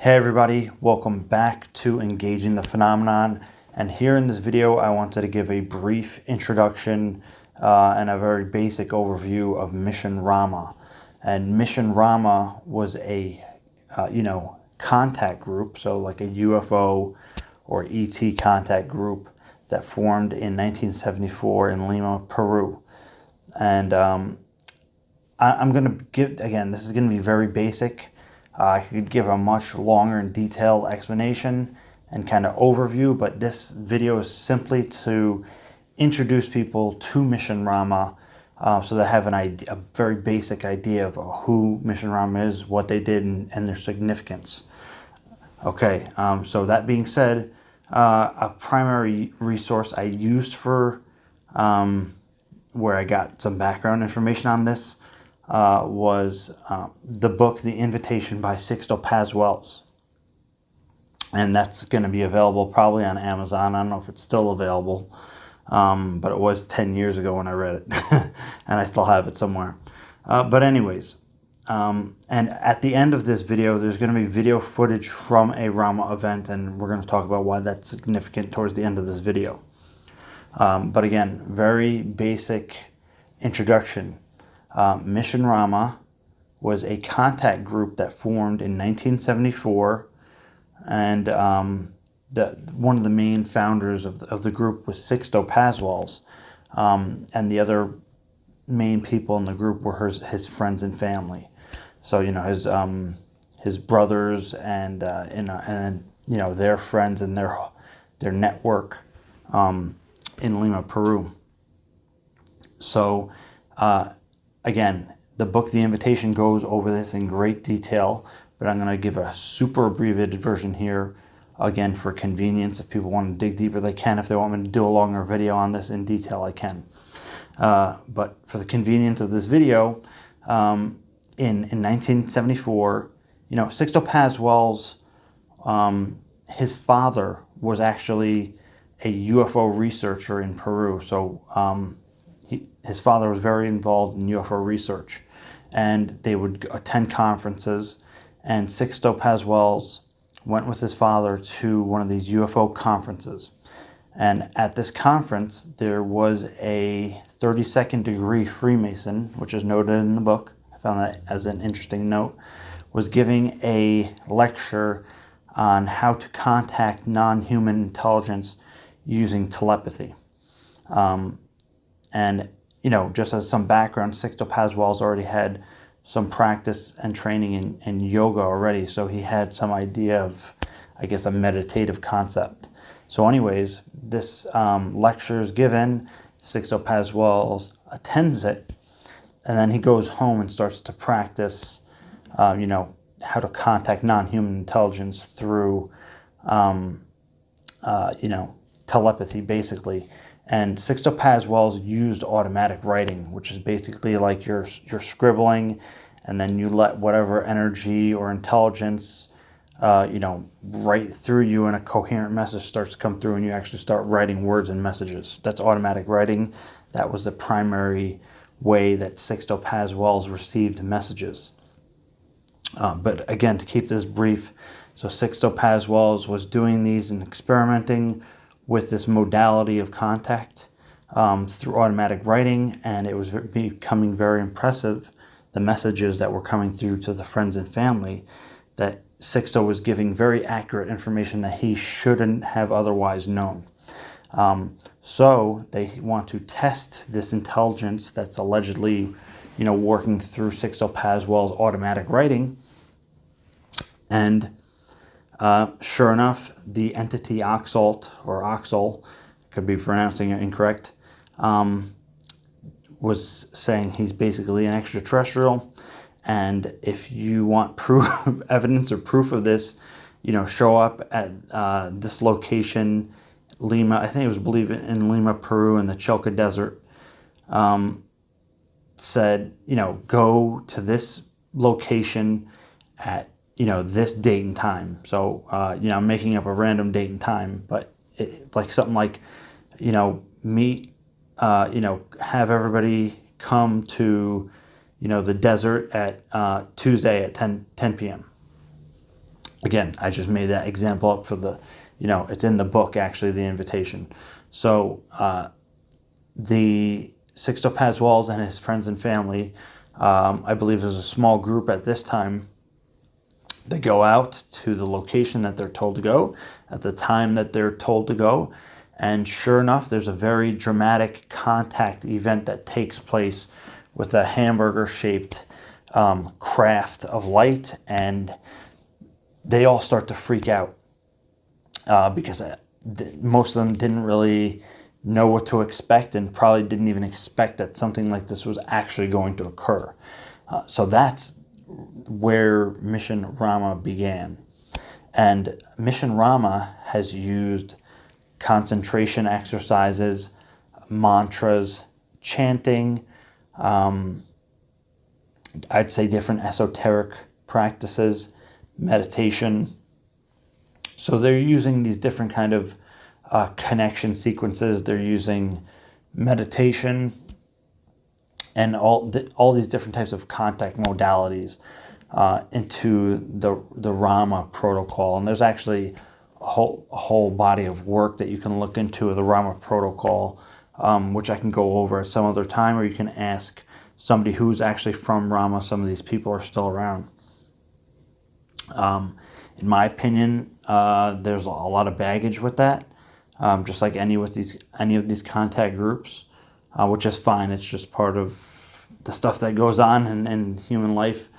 Hey everybody, welcome back to Engaging the Phenomenon. And here in this video, I wanted to give a brief introduction and a very basic overview of Mission Rahma. And Mission Rahma was a, contact group, so like a UFO or ET contact group that formed in 1974 in Lima, Peru. And I'm going to give, again, this is going to be very basic. I could give a much longer and detailed explanation and kind of overview, but this video is simply to introduce people to Mission Rahma so they have a very basic idea of who Mission Rahma is, what they did, and their significance. Okay, so that being said, a primary resource I used for where I got some background information on this was the book The Invitation by Sixto Paz Wells. And that's going to be available probably on Amazon. I don't know if it's still available, but it was 10 years ago when I read it. And I still have it somewhere. But anyways, and at the end of this video, there's going to be video footage from a RAMA event, and we're going to talk about why that's significant towards the end of this video. But again, very basic introduction. Mission Rahma was a contact group that formed in 1974, and one of the main founders of the group was Sixto Paz Wells, and the other main people in the group were his friends and family. So his brothers and their friends and their network in Lima, Peru. So. Again, the book The Invitation goes over this in great detail, but I'm going to give a super abbreviated version here, again, for convenience. If people want to dig deeper, they can. If they want me to do a longer video on this in detail, I can. But for the convenience of this video, in 1974, Sixto Paz Wells, his father was actually a UFO researcher in Peru. So his father was very involved in UFO research, and they would attend conferences, and Sixto Paz Wells went with his father to one of these UFO conferences. And at this conference, there was a 32nd degree Freemason, which is noted in the book. I found that as an interesting note, was giving a lecture on how to contact non-human intelligence using telepathy. And just as some background, Sixto Paz Wells already had some practice and training in yoga already, so he had some idea of, I guess, a meditative concept. So anyways, this lecture is given, Sixto Paz Wells attends it, and then he goes home and starts to practice, how to contact non-human intelligence through, telepathy, basically. And Sixto Paz Wells used automatic writing, which is basically like you're scribbling, and then you let whatever energy or intelligence, write through you, and a coherent message starts to come through, and you actually start writing words and messages. That's automatic writing. That was the primary way that Sixto Paz Wells received messages. But again, to keep this brief, so Sixto Paz Wells was doing these and experimenting with this modality of contact through automatic writing, and it was becoming very impressive, the messages that were coming through to the friends and family, that Sixto was giving very accurate information that he shouldn't have otherwise known. So they want to test this intelligence that's allegedly, working through Sixto Paz Wells' automatic writing, and sure enough, the entity Oxal, could be pronouncing it incorrect, was saying he's basically an extraterrestrial, and if you want evidence or proof of this, show up at this location, Lima. I think it was believed in Lima, Peru, in the Chilca Desert. Said, go to this location at this date and time. So, I'm making up a random date and time, but something like, meet, have everybody come to, the desert at Tuesday at 10 p.m. Again, I just made that example up for the, it's in the book, actually, the invitation. So the Sixto Paz Wells and his friends and family, I believe there's a small group at this time. They go out to the location that they're told to go at the time that they're told to go. And sure enough, there's a very dramatic contact event that takes place with a hamburger-shaped craft of light. And they all start to freak out because most of them didn't really know what to expect and probably didn't even expect that something like this was actually going to occur. So that's where Mission Rahma began. And Mission Rahma has used concentration exercises, mantras, chanting, I'd say different esoteric practices, meditation. So they're using these different kind of connection sequences. They're using meditation and all these different types of contact modalities into the Rama Protocol. And there's actually a whole body of work that you can look into the Rama Protocol, which I can go over at some other time, or you can ask somebody who's actually from Rama. Some of these people are still around. In my opinion, there's a lot of baggage with that, just like any of these contact groups, which is fine. It's just part of the stuff that goes on in human life.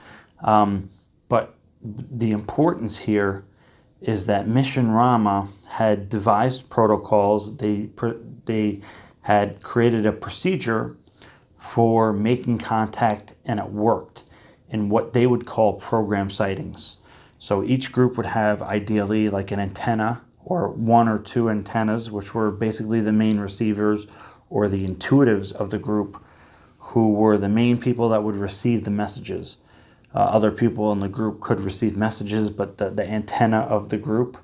But the importance here is that Mission Rahma had devised protocols. They had created a procedure for making contact, and it worked in what they would call program sightings. So each group would have ideally like an antenna or one or two antennas, which were basically the main receivers or the intuitives of the group, who were the main people that would receive the messages. Other people in the group could receive messages, but the antenna of the group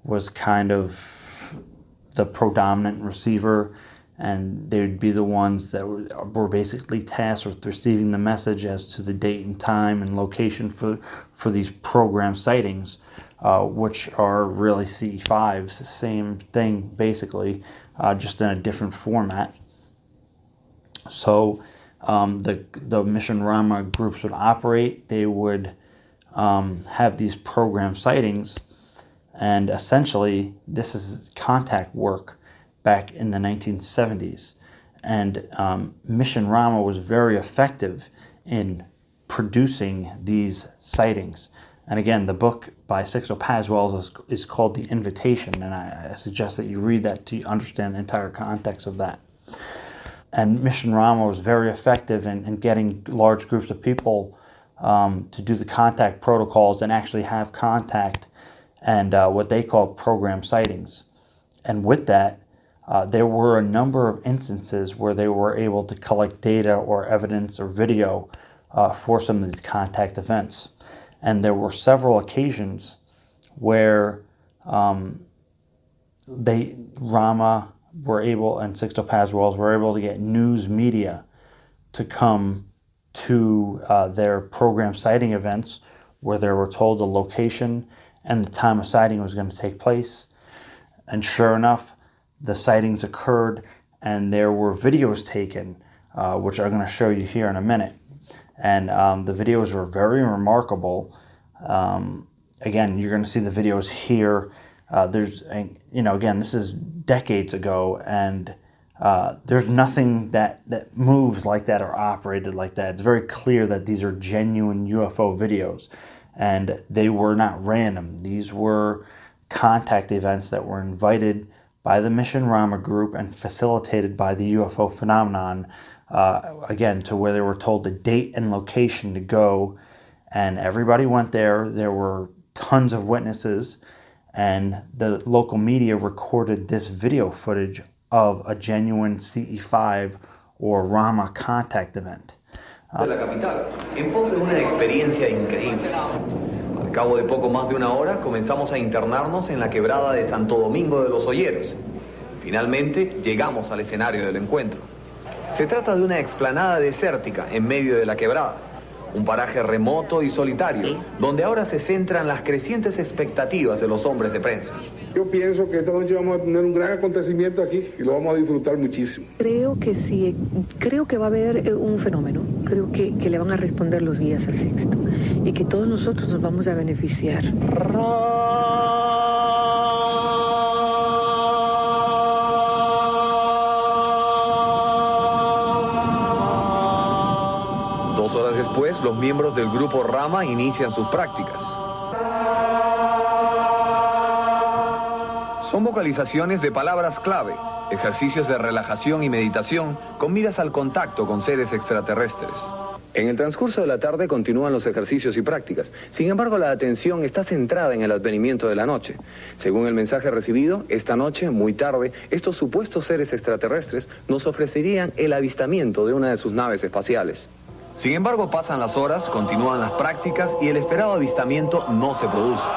was kind of the predominant receiver, and they would be the ones that were basically tasked with receiving the message as to the date and time and location for these program sightings, which are really CE5s, the same thing basically, just in a different format. So the Mission Rahma groups would operate. They would have these program sightings, and essentially this is contact work back in the 1970s. And Mission Rahma was very effective in producing these sightings. And again, the book by Sixto Paz Wells is called The Invitation, and I suggest that you read that to understand the entire context of that. And Mission Rahma was very effective in getting large groups of people to do the contact protocols and actually have contact and what they call program sightings. And with that, there were a number of instances where they were able to collect data or evidence or video for some of these contact events. And there were several occasions where Rama were able, and Sixto Paz Wells were able to get news media to come to their program sighting events, where they were told the location and the time of sighting was going to take place. And sure enough, the sightings occurred, and there were videos taken, which I'm going to show you here in a minute. And the videos were very remarkable. Again, you're going to see the videos here. Again, this is decades ago, and there's nothing that moves like that or operated like that. It's very clear that these are genuine UFO videos, and they were not random. These were contact events that were invited by the Mission Rahma group and facilitated by the UFO phenomenon, again, to where they were told the date and location to go, and everybody went there. There were tons of witnesses, and the local media recorded this video footage of a genuine CE5 or Rama contact event. De la capital, en pos de una experiencia increíble. Al cabo de poco más de una hora, comenzamos a internarnos en la quebrada de Santo Domingo de los Olleros. Finalmente, llegamos al escenario del encuentro. Se trata de una explanada desértica en medio de la quebrada. un paraje remoto y solitario, donde ahora se centran las crecientes expectativas de los hombres de prensa. Yo pienso que esta noche vamos a tener un gran acontecimiento aquí y lo vamos a disfrutar muchísimo. Creo que sí, creo que va a haber un fenómeno, creo que le van a responder los guías al Sixto y que todos nosotros nos vamos a beneficiar. 2 horas después, los miembros del grupo Rama inician sus prácticas. Son vocalizaciones de palabras clave, ejercicios de relajación y meditación con miras al contacto con seres extraterrestres. En el transcurso de la tarde continúan los ejercicios y prácticas. Sin embargo, la atención está centrada en el advenimiento de la noche. Según el mensaje recibido, esta noche, muy tarde, estos supuestos seres extraterrestres nos ofrecerían el avistamiento de una de sus naves espaciales. Sin embargo, pasan las horas, continúan las prácticas y el esperado avistamiento no se produce.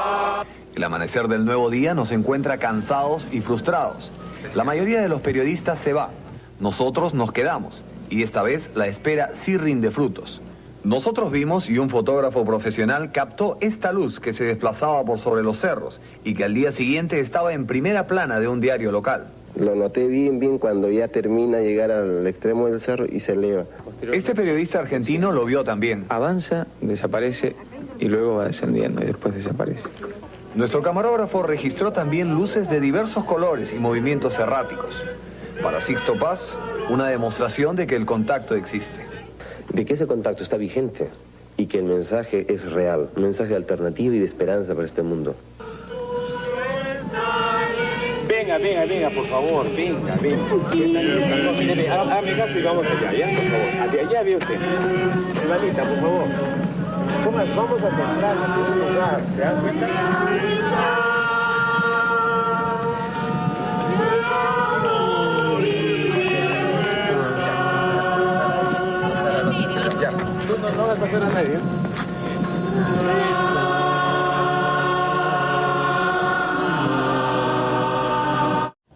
El amanecer del nuevo día nos encuentra cansados y frustrados. La mayoría de los periodistas se va. Nosotros nos quedamos. Y esta vez la espera sí rinde frutos. Nosotros vimos y un fotógrafo profesional captó esta luz que se desplazaba por sobre los cerros y que al día siguiente estaba en primera plana de un diario local. Lo noté bien cuando ya termina de llegar al extremo del cerro y se eleva. Este periodista argentino lo vio también. Avanza, desaparece y luego va descendiendo y después desaparece. Nuestro camarógrafo registró también luces de diversos colores y movimientos erráticos. Para Sixto Paz, una demostración de que el contacto existe. De que ese contacto está vigente y que el mensaje es real, un mensaje alternativo y de esperanza para este mundo. Venga, por favor, venga. Hágame caso y vamos allá, ¿ya? Por favor. Hacia allá, ve usted. Hermanita, por favor. Vamos a centrarnos en un lugar, ¿se dan cuenta? Ya, no va a pasar a nadie.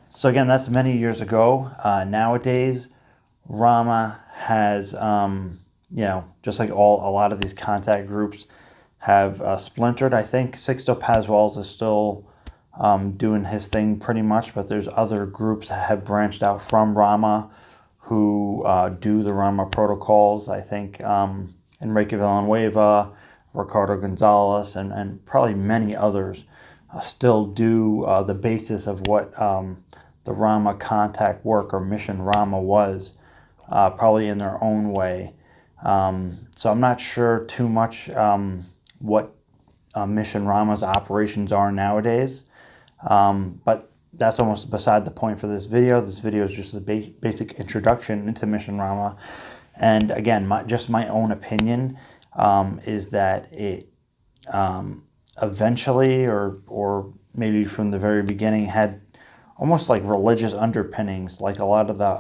So again, that's many years ago. Nowadays, Rama has, just like a lot of these contact groups have splintered. I think Sixto Paz Wells is still doing his thing pretty much, but there's other groups that have branched out from Rama who do the Rama protocols. I think Enrique Villanueva, Ricardo Gonzalez, and probably many others still do the basis of what the Rama contact work or Mission Rahma was, probably in their own way. So I'm not sure too much what Mission Rahma's operations are nowadays, but that's almost beside the point for this video. This video is just a basic introduction into Mission Rahma. And again, my own opinion is that it eventually, or maybe from the very beginning, had almost like religious underpinnings, like a lot of the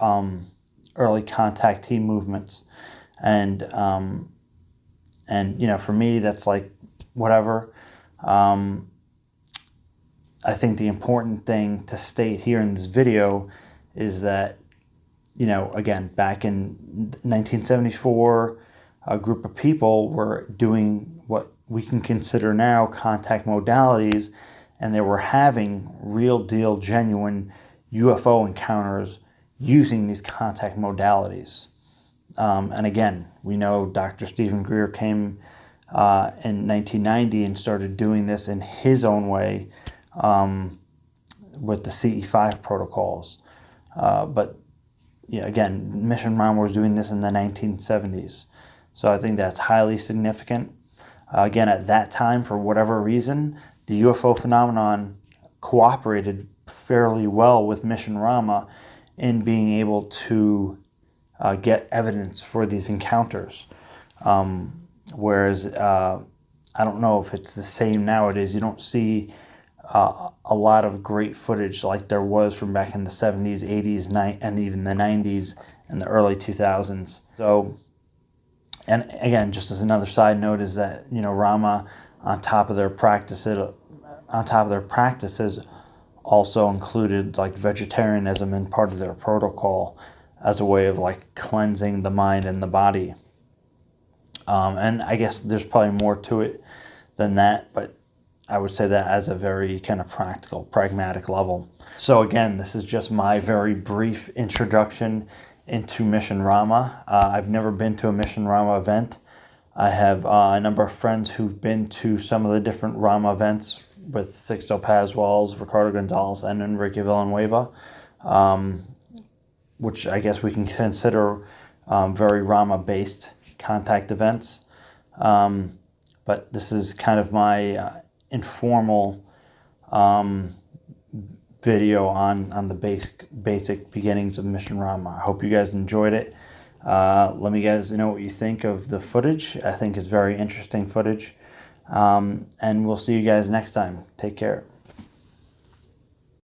early contactee movements. And for me, that's like whatever. I think the important thing to state here in this video is that, again, back in 1974, a group of people were doing what we can consider now contact modalities, and they were having real deal, genuine UFO encounters using these contact modalities. And again, we know Dr. Stephen Greer came in 1990 and started doing this in his own way with the CE5 protocols. But again, Mission Rahma was doing this in the 1970s. So I think that's highly significant. Again, at that time, for whatever reason, the UFO phenomenon cooperated fairly well with Mission Rahma in being able to get evidence for these encounters. Whereas I don't know if it's the same nowadays. You don't see a lot of great footage like there was from back in the 70s, 80s, and even the 90s and the early 2000s. So, and again, just as another side note is that, Rama, on top of their practices, also included like vegetarianism in part of their protocol as a way of like cleansing the mind and the body. And I guess there's probably more to it than that, but I would say that as a very kind of practical, pragmatic level. So again, this is just my very brief introduction into Mission Rahma. I've never been to a Mission Rahma event. I have a number of friends who've been to some of the different Rama events with Sixto Paz Wells, Ricardo Gonzalez, and Enrique Villanueva, which I guess we can consider very Rama-based contact events. But this is kind of my informal video on the basic beginnings of Mission Rahma. I hope you guys enjoyed it. Let me guys know what you think of the footage. I think it's very interesting footage. And we'll see you guys next time. Take care.